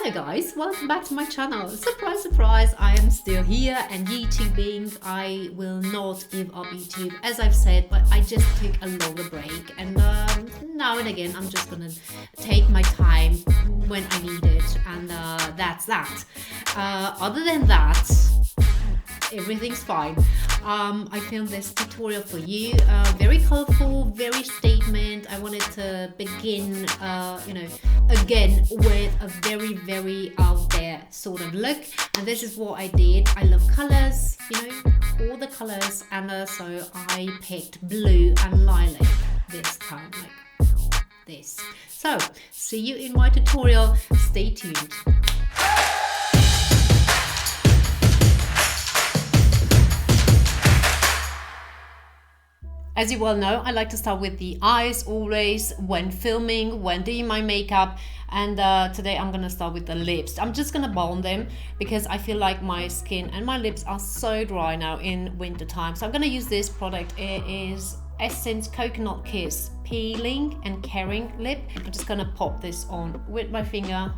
Hello guys, welcome back to my channel. Surprise, surprise, I am still here and YouTubing. I will not give up YouTube as I've said, but I just took a longer break and now and again I'm just gonna take my time when I need it, and that's that. Other than that, everything's fine. I filmed this tutorial for you, very colorful, very statement. I wanted to begin again with a very out there sort of look, and this is what I did. I love colors, all the colors, and so I picked blue and lilac this time, like this. So see you in my tutorial, stay tuned. As you well know, I like to start with the eyes always when filming, when doing my makeup, and today I'm gonna start with the lips. I'm just gonna balm them because I feel like my skin and my lips are so dry now in winter time. So I'm gonna use this product. It is Essence Coconut Kiss Peeling and Caring Lip. I'm just gonna pop this on with my finger.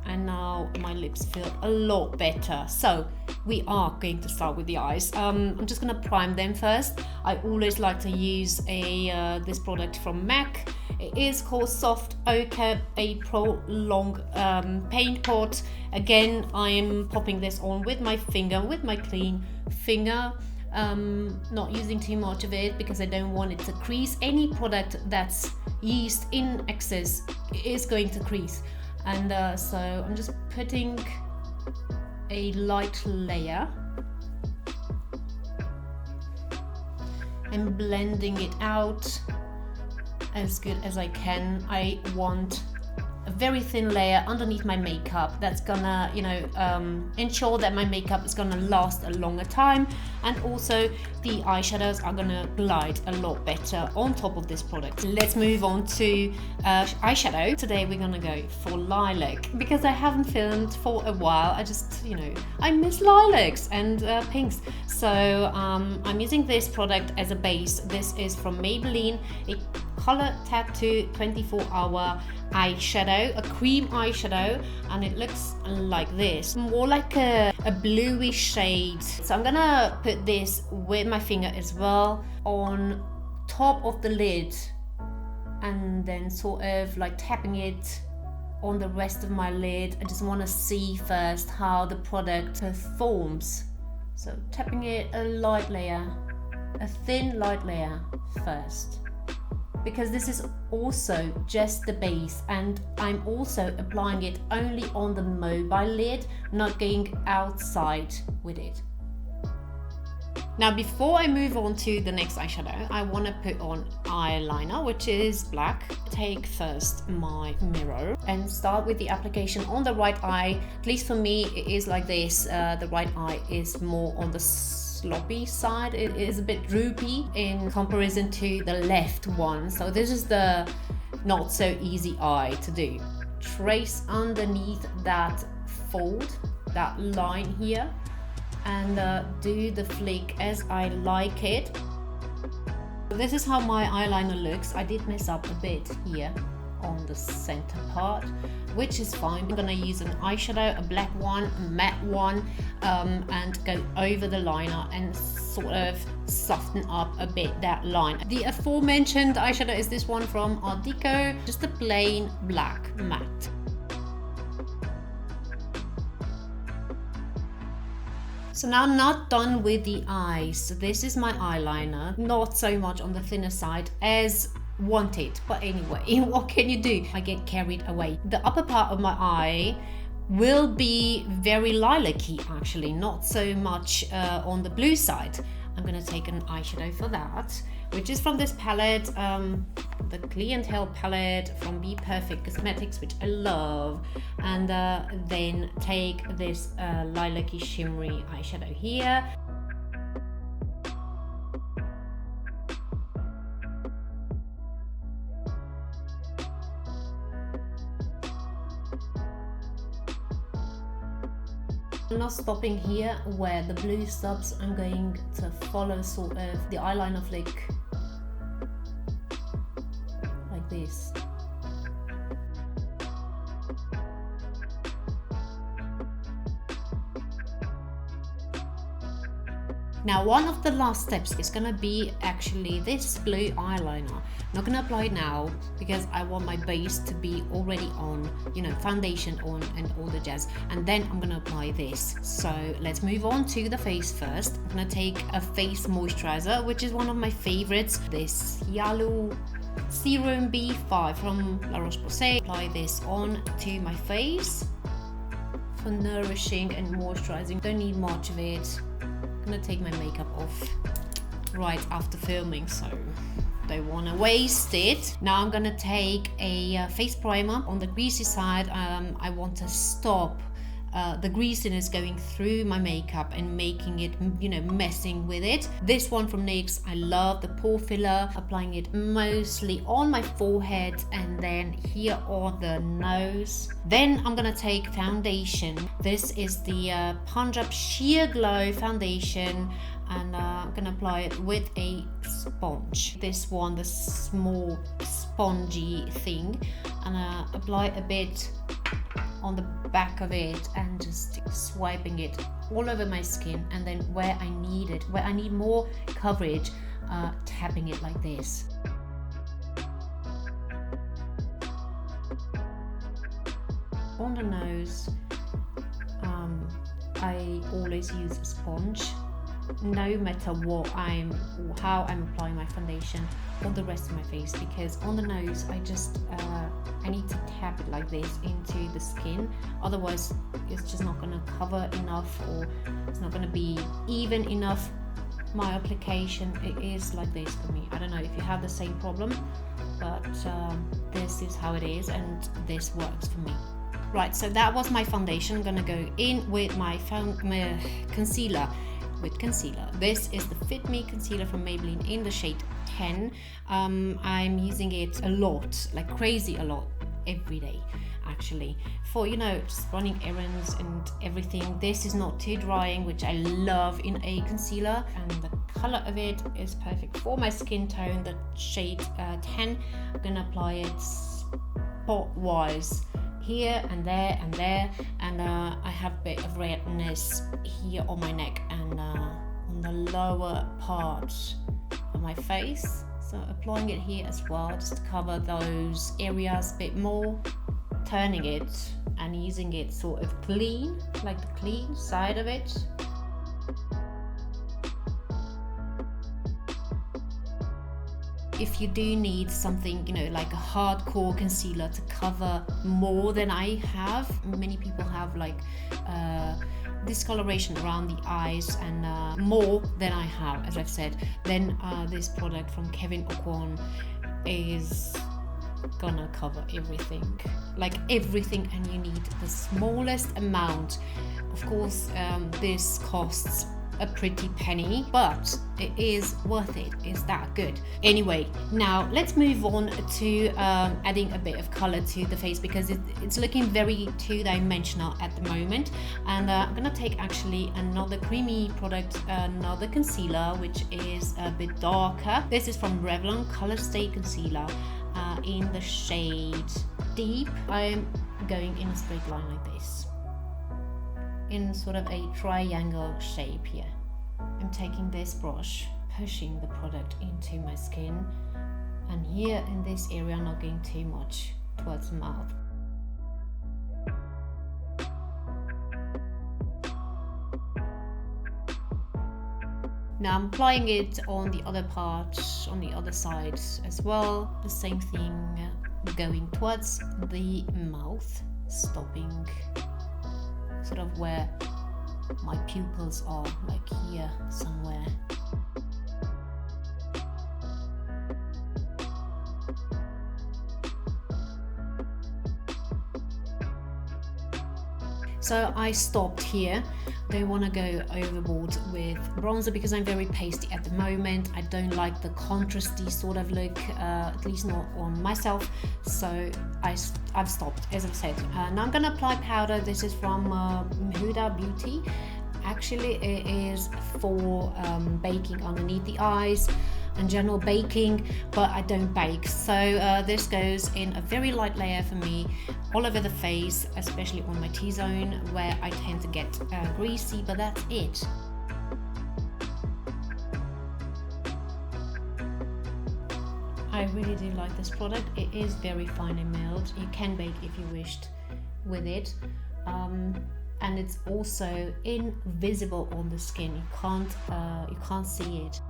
And now my lips feel a lot better. So we are going to start with the eyes. I'm just gonna prime them first. I always like to use this product from MAC. It is called Soft Ochre April Long Paint Pot. Again, I am popping this on with my finger, with my clean finger. Not using too much of it because I don't want it to crease. Any product that's used in excess is going to crease. And so I'm just putting a light layer and blending it out as good as I can. I want a very thin layer underneath my makeup that's gonna ensure that my makeup is gonna last a longer time, and also the eyeshadows are gonna glide a lot better on top of this product. Let's move on to eyeshadow. Today we're gonna go for lilac because I haven't filmed for a while. I just I miss lilacs and pinks, so I'm using this product as a base. This is from Maybelline, a Color Tattoo 24-hour eyeshadow, a cream eyeshadow, and it looks like this, more like a bluish shade. So I'm gonna put this with my finger as well on top of the lid, and then sort of like tapping it on the rest of my lid. I just want to see first how the product performs. So tapping it a light layer, a thin light layer first, because this is also just the base, and I'm also applying it only on the mobile lid, not going outside with it. Now before I move on to the next eyeshadow, I want to put on eyeliner, which is black. Take first my mirror and start with the application on the right eye. At least for me it is like this. The right eye is more on the sloppy side. It is a bit droopy in comparison to the left one, so this is the not so easy eye to do. Trace underneath that fold, that line here, and do the flick as I like it. This is how my eyeliner looks. I did mess up a bit here on the center part, which is fine. I'm gonna use an eyeshadow, a black one, a matte one, and go over the liner and sort of soften up a bit that line. The aforementioned eyeshadow is this one from Art Deco, just a plain black matte. So now I'm not done with the eyes. So this is my eyeliner, not so much on the thinner side as wanted, but anyway, what can you do? I get carried away. The upper part of my eye will be very lilac-y actually, not so much on the blue side. I'm gonna take an eyeshadow for that, which is from this palette, the Clientele palette from Be Perfect Cosmetics, which I love, and then take this lilac-y shimmery eyeshadow here. I'm not stopping here where the blue stops. I'm going to follow sort of the eyeliner flick like this. Now, one of the last steps is gonna be actually this blue eyeliner. I'm not gonna apply it now because I want my base to be already on, you know, foundation on and all the jazz. And then I'm gonna apply this. So let's move on to the face first. I'm gonna take a face moisturizer, which is one of my favorites. This Yellow Serum B5 from La Roche-Posay. Apply this on to my face for nourishing and moisturizing. Don't need much of it. I'm gonna take my makeup off right after filming, so don't want to waste it. Now I'm gonna take a face primer. On the greasy side, I want to stop the greasiness going through my makeup and making it, you know, messing with it. This one from NYX, I love the pore filler. Applying it mostly on my forehead and then here on the nose. Then I'm gonna take foundation. This is the Punjab Sheer Glow foundation, and I'm gonna apply it with a sponge. This one, the small spongy thing, and apply a bit on the back of it and just swiping it all over my skin, and then where I need it, where I need more coverage, tapping it like this. On the nose, I always use a sponge, no matter what how I'm applying my foundation on the rest of my face, because on the nose I need to tap it like this into the skin, otherwise it's just not going to cover enough, or it's not going to be even enough. My application, it is like this for me. I don't know if you have the same problem, but this is how it is, and this works for me. Right, so that was my foundation. I'm gonna go in with my concealer. This is the Fit Me concealer from Maybelline in the shade 10. I'm using it a lot, like crazy a lot, every day actually, for, you know, just running errands and everything. This is not too drying, which I love in a concealer, and the color of it is perfect for my skin tone, the shade 10. I'm gonna apply it spot wise here and there and there, and I have a bit of redness here on my neck and on the lower part of my face, so applying it here as well, just to cover those areas a bit more, turning it and using it sort of clean, like the clean side of it. If you do need something, you know, like a hardcore concealer to cover more than I have, many people have like discoloration around the eyes and more than I have, as I've said, then this product from Kevyn Aucoin is gonna cover everything, like everything, and you need the smallest amount. Of course, this costs a pretty penny, but it is worth it. It's that good. Anyway, now let's move on to adding a bit of color to the face, because it's looking very two-dimensional at the moment. And I'm gonna take actually another creamy product, another concealer, which is a bit darker. This is from Revlon Color Stay Concealer in the shade Deep. I'm going in a straight line like this, in sort of a triangle shape here. I'm taking this brush, pushing the product into my skin, and here in this area, not going too much towards the mouth. Now I'm applying it on the other part, on the other side as well. The same thing, going towards the mouth, stopping sort of where my pupils are, like here somewhere. So I stopped here. Don't want to go overboard with bronzer because I'm very pasty at the moment. I don't like the contrasty sort of look, at least not on myself. So I've stopped, as I've said. Now I'm gonna apply powder. This is from Huda Beauty. Actually, it is for baking underneath the eyes and general baking, but I don't bake, so this goes in a very light layer for me all over the face, especially on my T-zone where I tend to get greasy, but that's it. I really do like this product. It is very finely milled. You can bake if you wished with it. And it's also invisible on the skin. You can't see it.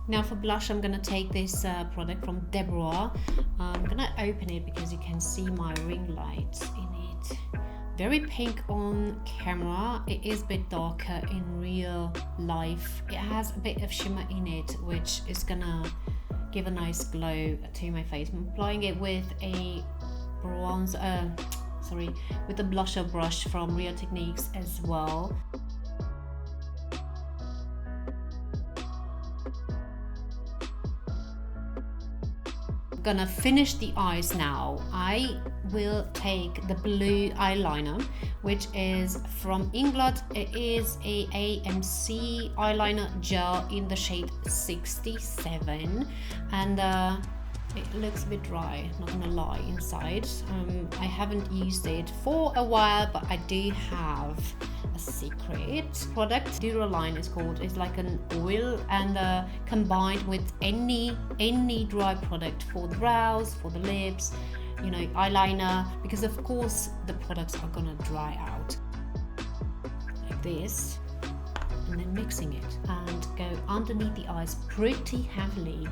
Now for blush, I'm gonna take this product from Deborah. I'm gonna open it because you can see my ring light in it. Very pink on camera. It is a bit darker in real life. It has a bit of shimmer in it, which is gonna give a nice glow to my face. I'm applying it with a with a blusher brush from Real Techniques as well. Gonna finish the eyes now. I will take the blue eyeliner, which is from Inglot. It is a AMC eyeliner gel in the shade 67, and it looks a bit dry, not gonna lie, inside. I haven't used it for a while, but I do have a secret product. Duraline is called. It's like an oil, and combined with any dry product for the brows, for the lips, you know, eyeliner, because of course the products are gonna dry out like this, and then mixing it and go underneath the eyes pretty heavily.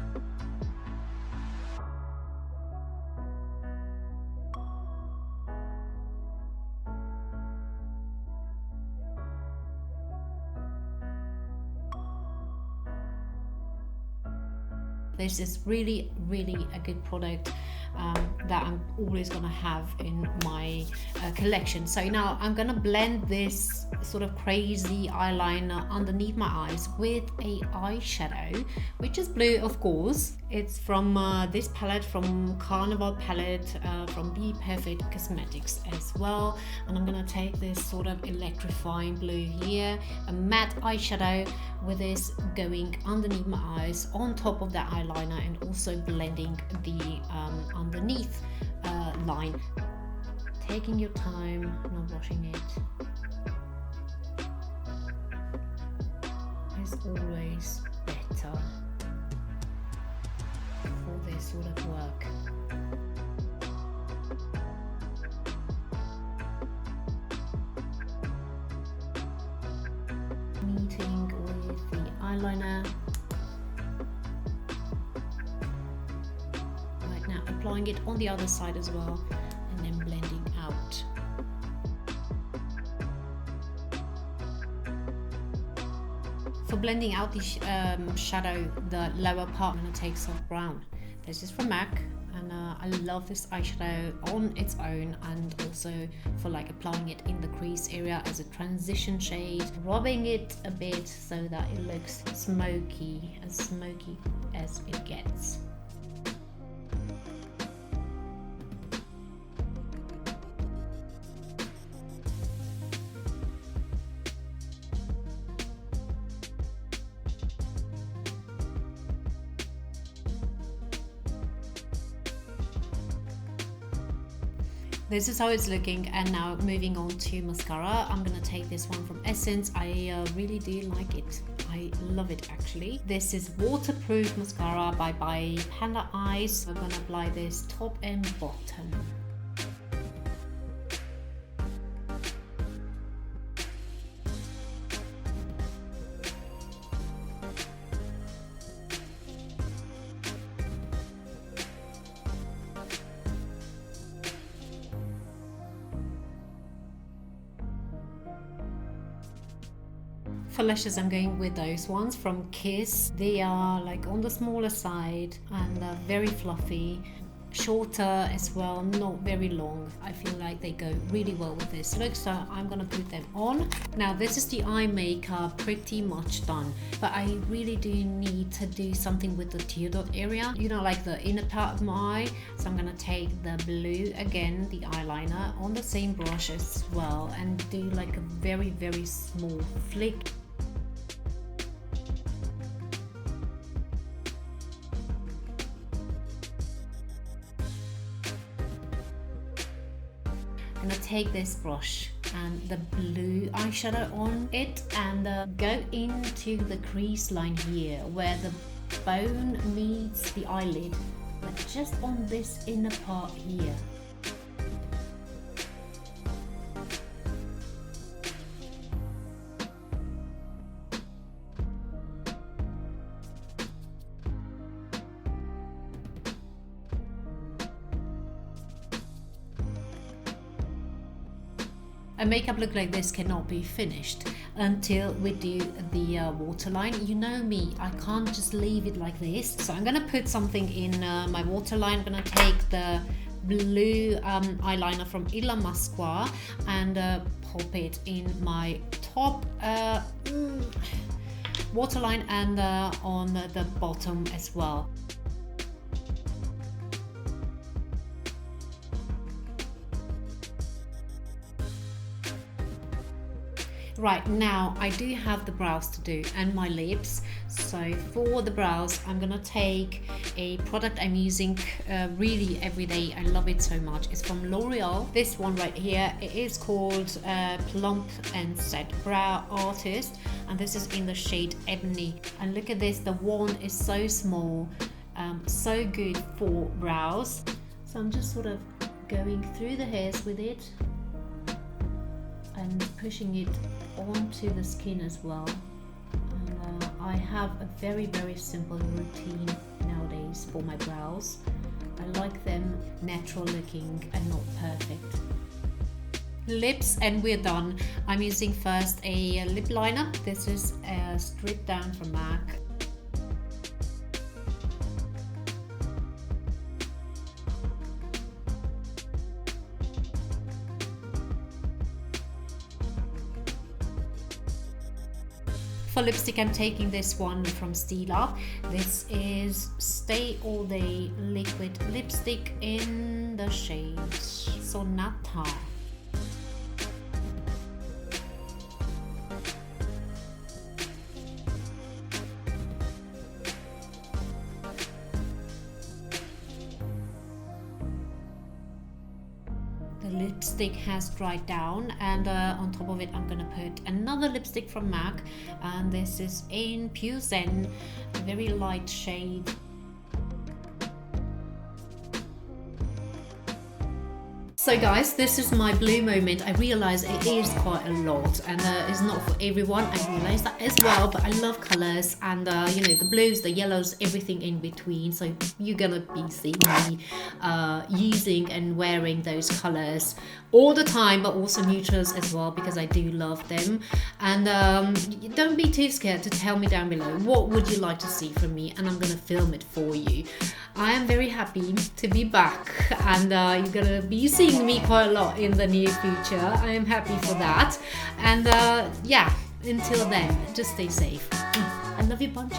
This is really a good product that I'm always gonna have in my collection. So now I'm gonna blend this sort of crazy eyeliner underneath my eyes with a eyeshadow, which is blue, of course. It's from this palette, from Carnival palette, from Be Perfect Cosmetics as well. And I'm gonna take this sort of electrifying blue here, a matte eyeshadow with this going underneath my eyes on top of that eyeliner, and also blending the underneath line. Taking your time, not rushing it. Is always better for this sort of work. Meeting with the eyeliner. Right now, applying it on the other side as well, and then blending out. For blending out the shadow, the lower part, I'm going to take soft brown. This is from MAC, and I love this eyeshadow on its own, and also for like applying it in the crease area as a transition shade, rubbing it a bit so that it looks smoky, as smoky as it gets. This is how it's looking, and now moving on to mascara. I'm gonna take this one from Essence. I really do like it. I love it actually. This is waterproof mascara by Panda Eyes. I'm gonna apply this top and bottom. For lashes, I'm going with those ones from Kiss. They are like on the smaller side and very fluffy, shorter as well, not very long. I feel like they go really well with this look, so I'm gonna put them on. Now this is the eye makeup pretty much done, but I really do need to do something with the tear dot area, you know, like the inner part of my eye. So I'm gonna take the blue again, the eyeliner, on the same brush as well, and do like a very small flick. I'm gonna take this brush and the blue eyeshadow on it, and go into the crease line here where the bone meets the eyelid, but just on this inner part here. A makeup look like this cannot be finished until we do the waterline. You know me, I can't just leave it like this. So I'm gonna put something in my waterline. I'm gonna take the blue eyeliner from ILINCA and pop it in my top waterline and on the bottom as well. Right, now I do have the brows to do and my lips. So for the brows, I'm gonna take a product I'm using really every day. I love it so much. It's from L'Oreal. This one right here, it is called Plump and Set Brow Artist, and this is in the shade Ebony. And look at this, the wand is so small, so good for brows. So I'm just sort of going through the hairs with it and pushing it onto the skin as well. And I have a very simple routine nowadays for my brows. I like them natural looking and not perfect. Lips, and we're done. I'm using first a lip liner. This is a Strip Down from MAC. For lipstick, I'm taking this one from Stila. This is Stay All Day Liquid Lipstick in the shade Sonata. The lipstick has dried down, and on top of it I'm gonna put another lipstick from MAC, and this is in Pure Zen, a very light shade. So guys, this is my blue moment. I realize it is quite a lot, and it's not for everyone. I realize that as well, but I love colors, and you know, the blues, the yellows, everything in between. So you're gonna be seeing me using and wearing those colors all the time, but also neutrals as well, because I do love them. And don't be too scared to tell me down below what would you like to see from me, and I'm gonna film it for you. I am very happy to be back, and you're gonna be seeing me quite a lot in the near future. I am happy for that, and yeah, until then, just stay safe. I love you bunches.